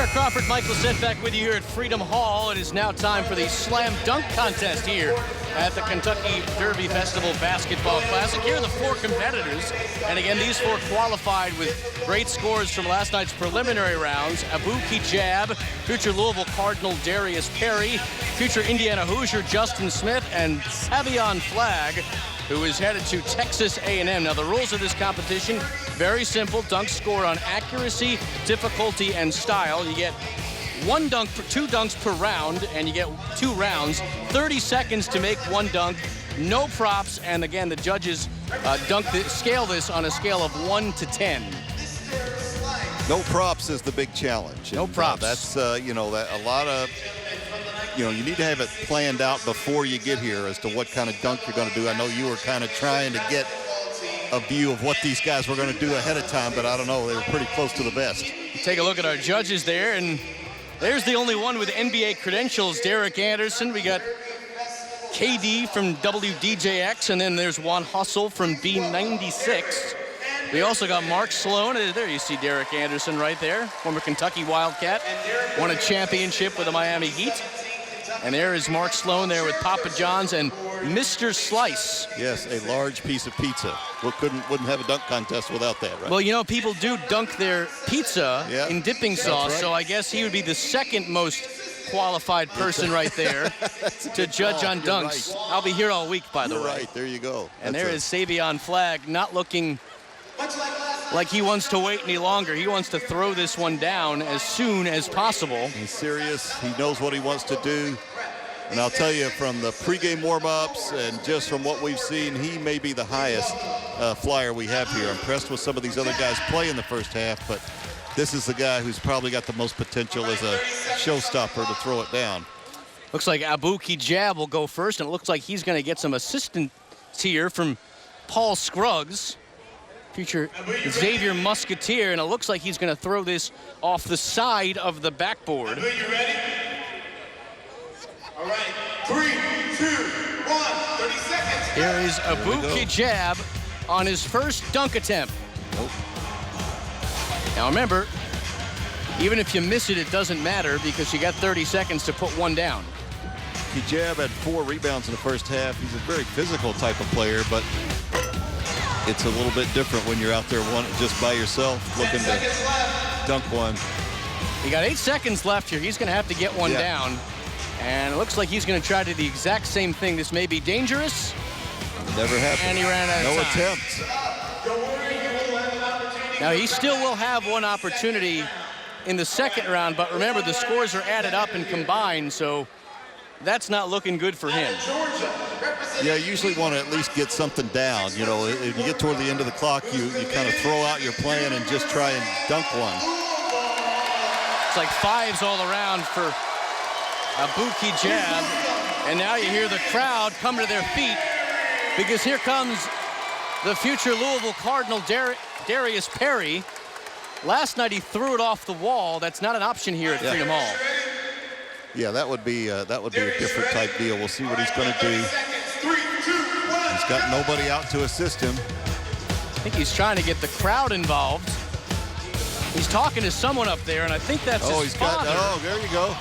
Mark Crawford, Michael Setback with you here at Freedom Hall. It is now time for the Slam Dunk Contest here at the Kentucky Derby Festival Basketball Classic. Here are the 4 competitors. And again, these 4 qualified with great scores from last night's preliminary rounds. Abu Kijab, future Louisville Cardinal Darius Perry, future Indiana Hoosier Justin Smith, and Savion Flagg, who is headed to Texas A&M. Now, the rules of this competition, very simple. Dunks score on accuracy, difficulty, and style. You get 2 dunks per round, and you get 2 rounds. 30 seconds to make 1 dunk. No props, and again, the judges scale this on a scale of 1 to 10. No props is the big challenge. No props. That's, you know, that a lot of, you know, you need to have it planned out before you get here as to what kind of dunk you're going to do. I know you were kind of trying to get a view of what these guys were going to do ahead of time, but I don't know. They were pretty close to the best. Take a look at our judges there, and there's the only one with NBA credentials, Derek Anderson. We got KD from WDJX, and then there's Juan Hustle from B96. We also got Mark Sloan. There you see Derek Anderson right there, former Kentucky Wildcat. Won a championship with the Miami Heat. And there is Mark Sloan there with Papa John's and Mr. Slice. Yes, a large piece of pizza. Wouldn't have a dunk contest without that, right? Well, you know, people do dunk their pizza in dipping sauce, right. So I guess he would be the second most qualified person right there to judge on dunks. Right. I'll be here all week, by the way. Right, there you go. And there is Savion Flagg, not looking like he wants to wait any longer. He wants to throw this one down as soon as possible. He's serious. He knows what he wants to do. And I'll tell you, from the pregame warm-ups and just from what we've seen, he may be the highest flyer we have here. I'm impressed with some of these other guys play in the first half, but this is the guy who's probably got the most potential as a showstopper to throw it down. Looks like Abu Kijab will go first, and it looks like he's going to get some assistance here from Paul Scruggs, future Xavier Musketeer, and it looks like he's going to throw this off the side of the backboard. Are you ready? All right, 3, 2, 1, 30 seconds. Here is Abu Kijab on his first dunk attempt. Nope. Now remember, even if you miss it, it doesn't matter because you got 30 seconds to put 1 down. Kijab had 4 rebounds in the first half. He's a very physical type of player, but it's a little bit different when you're out there just by yourself looking to dunk one. He got 8 seconds left here. He's going to have to get 1 down. And it looks like he's going to try to do the exact same thing. This may be dangerous. Never happened. And he ran out of No time. attempt. Now, he still will have 1 opportunity in the second round, but remember, the scores are added up and combined, so that's not looking good for him. Yeah, you usually want to at least get something down. You know, if you get toward the end of the clock, you kind of throw out your plan and just try and dunk one. It's like 5s all around for Abu Kijab. And now you hear the crowd come to their feet because here comes the future Louisville Cardinal Darius Perry. Last night he threw it off the wall. That's not an option here at Freedom Hall. Yeah, that would be a different type deal. We'll see what he's going to do. He's got nobody out to assist him. I think he's trying to get the crowd involved. He's talking to someone up there, and I think that's his father. There you go.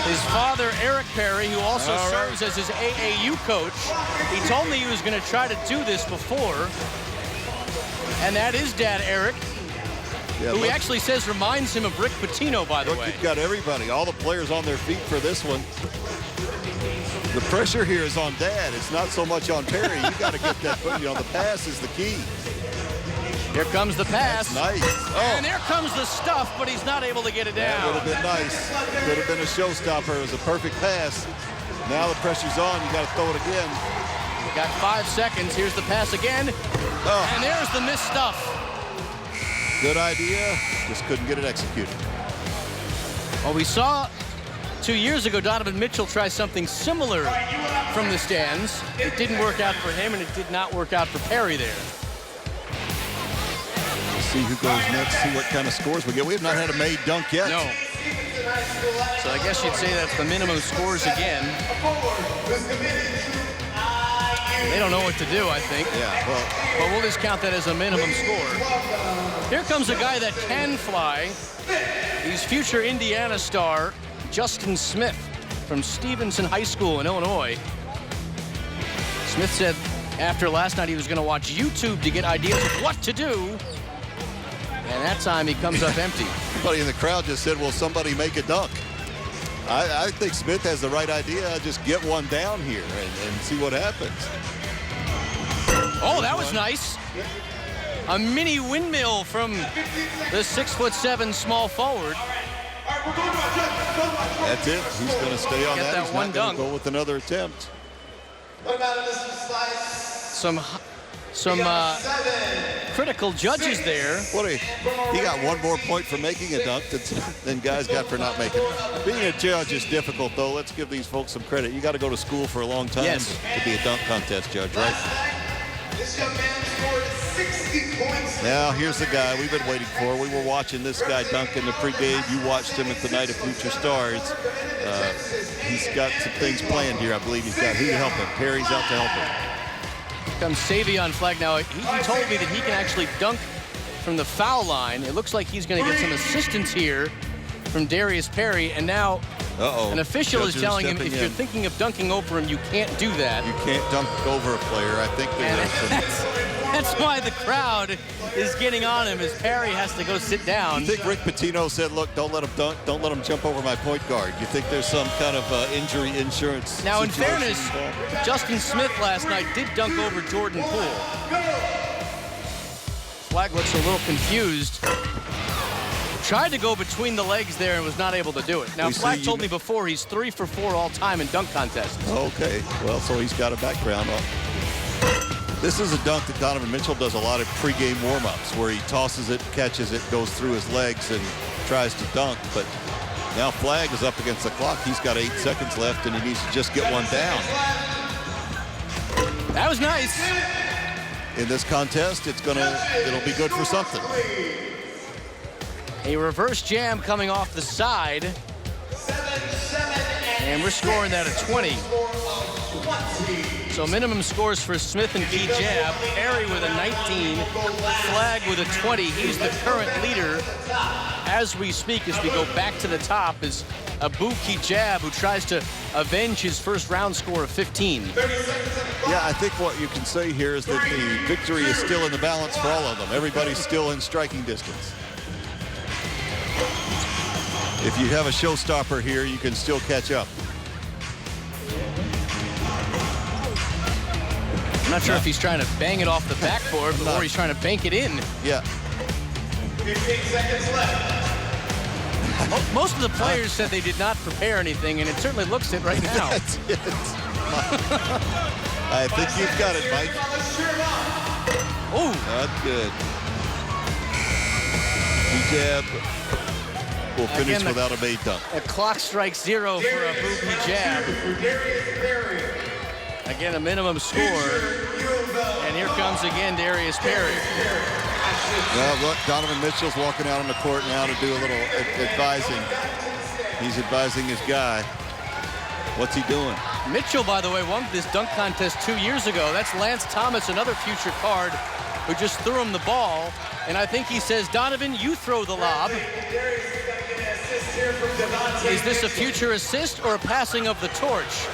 His father, Eric Perry, who also serves as his AAU coach. He told me he was going to try to do this before. And that is Dad Eric, who he actually says reminds him of Rick Pitino, by the way. You've got everybody, all the players on their feet for this one. The pressure here is on Dad. It's not so much on Perry. You got to get that, you know, the pass is the key. Here comes the pass. That's nice. And there comes the stuff, but he's not able to get it down. That would have been nice. Could have been a showstopper. It was a perfect pass. Now the pressure's on. You got to throw it again. Got 5 seconds. Here's the pass again. And there's the missed stuff. Good idea. Just couldn't get it executed. Well, we saw 2 years ago Donovan Mitchell try something similar from the stands. It didn't work out for him, and it did not work out for Perry there. See who goes next, see what kind of scores we get. We have not had a made dunk yet. No. So I guess you'd say that's the minimum scores again. They don't know what to do, I think. Yeah, well, But we'll just count that as a minimum score. Here comes a guy that can fly. He's future Indiana star Justin Smith from Stevenson High School in Illinois. Smith said after last night he was going to watch YouTube to get ideas of what to do. And that time he comes up empty. somebody in the crowd just said, will somebody make a dunk? I think Smith has the right idea. Just get one down here and see what happens. Oh, that was nice. A mini windmill from the 6'7" small forward. That's it. He's going to stay on that. That He's one not going dunk. to go with another attempt. Some critical judges there. He got one more point for making a dunk than guys got for not making it. Being a judge is difficult, though. Let's give these folks some credit. You got to go to school for a long time to be a dunk contest judge, right? This young man scored 60 points. Now, here's the guy we've been waiting for. We were watching this guy dunk in the pregame. You watched him at the Night of Future Stars. He's got some things planned here, I believe. He's got who to help him. Perry's out to help him. Comes Savion Flagg. Now, he told me that he can actually dunk from the foul line. It looks like he's going to get some assistance here from Darius Perry. And now an official is telling him, if you're thinking of dunking over him, you can't do that. You can't dunk over a player. I think that's why the crowd is getting on him, as Perry has to go sit down. I think Rick Pitino said, look, don't let him dunk. Don't let him jump over my point guard. You think there's some kind of injury insurance Now, in situation fairness, involved? Justin Smith last night did dunk over Jordan Poole. Flagg looks a little confused. Tried to go between the legs there and was not able to do it. Now, Flagg told me before he's 3 for 4 all time in dunk contests. Okay, well, so he's got a background on. This is a dunk that Donovan Mitchell does a lot of pregame warm-ups where he tosses it, catches it, goes through his legs and tries to dunk. But now Flagg is up against the clock. He's got 8 seconds left and he needs to just get one down. That was nice. In this contest, it'll be good for something. A reverse jam coming off the side. And we're scoring that at 20. So minimum scores for Smith and Kijab. Perry with a 19, Flagg with a 20. He's the current leader. As we speak, as we go back to the top, is Abu Kijab, who tries to avenge his first round score of 15. Yeah, I think what you can say here is that the victory is still in the balance for all of them. Everybody's still in striking distance. If you have a showstopper here, you can still catch up. I'm not sure if he's trying to bang it off the backboard or he's trying to bank it in. Yeah. 15 seconds left. Most of the players said they did not prepare anything, and it certainly looks it right now. That's it. I think you've got it, Mike. Oh, That's good. Kijab will finish without a made dunk. A clock strikes 0 for Abu Kijab. Again, a minimum score. And here comes again Darius Perry. Well, look, Donovan Mitchell's walking out on the court now to do a little advising. He's advising his guy. What's he doing? Mitchell, by the way, won this dunk contest 2 years ago. That's Lance Thomas, another future card, who just threw him the ball. And I think he says, Donovan, you throw the lob. Is this a future assist or a passing of the torch?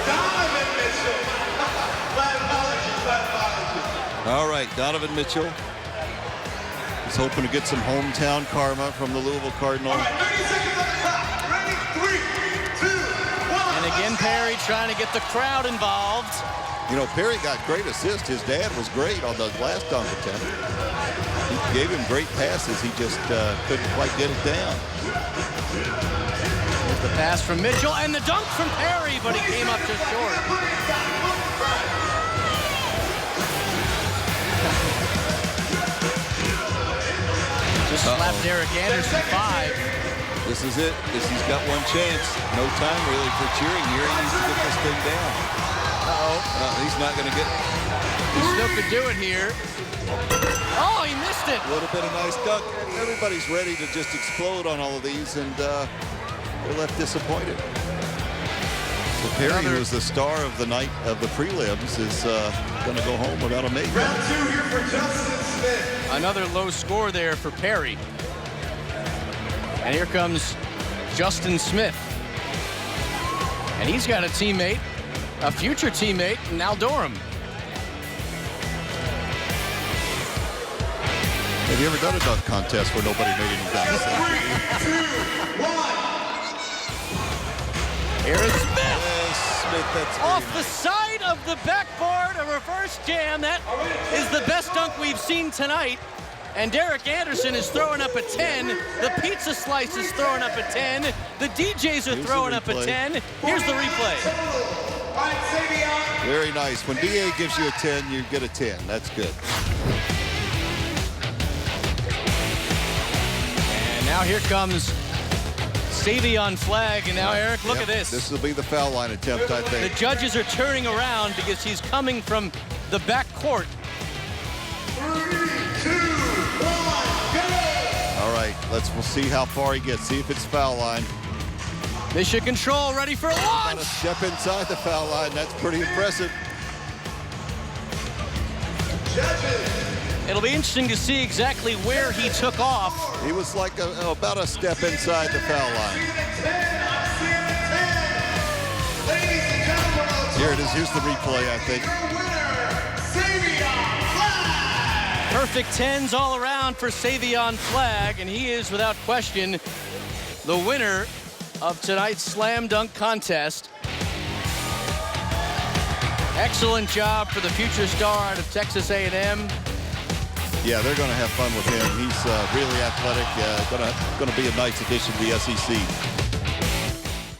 Donovan Mitchell. My apologies. All right, Donovan Mitchell is hoping to get some hometown karma from the Louisville Cardinals. 30 seconds on the clock. Ready? 3, 2, 1. And again, Perry trying to get the crowd involved. You know, Perry got great assists. His dad was great on the last dunk attempt. He gave him great passes. He just couldn't quite get it down. Here's the pass from Mitchell and the dunk from Perry, but he came up just short. Just slapped Derek Anderson 5. This is it. He's got one chance. No time really for cheering here. He needs to get this thing down. He's not going to get it. He still could do it here. Oh, he missed it. Would have been a nice dunk. Everybody's ready to just explode on all of these, and they're left disappointed. So Perry, who was the star of the night of the prelims, is going to go home without a make. Round 2 here for Justin Smith. Another low score there for Perry. And here comes Justin Smith. And he's got a teammate, a future teammate, Al Durham. Have you ever done a dunk contest where nobody made any dunks? 3, 2, 1. Here's Smith. Smith, that's Off very the nice. side of the backboard, a reverse jam. That is the best dunk we've seen tonight. And Derek Anderson is throwing up a 10. The pizza slice is throwing up a 10. The DJs are Here's the throwing up a replay. 10. Here's the replay. All right, Savion. Very nice. When DA gives you a 10, you get a 10. That's good. And now here comes Savion Flag. And now, Eric, look Yep, at this. This will be the foul line attempt, I The think. judges are turning around because he's coming from the back court. 3, 2, 1, go. All right, we'll see how far he gets. See if it's foul line. Mission control, ready for About a launch. step inside the foul line. That's pretty impressive. Judges. It'll be interesting to see exactly where he took off. He was like about a step inside the foul line. Ladies and gentlemen, Here it is. Here's the replay, I think. your winner, Savion Flag. Perfect 10s all around for Savion Flag, and he is, without question, the winner of tonight's slam dunk contest. Excellent job for the future star out of Texas A&M. Yeah, they're going to have fun with him. He's really athletic. Going to be a nice addition to the SEC.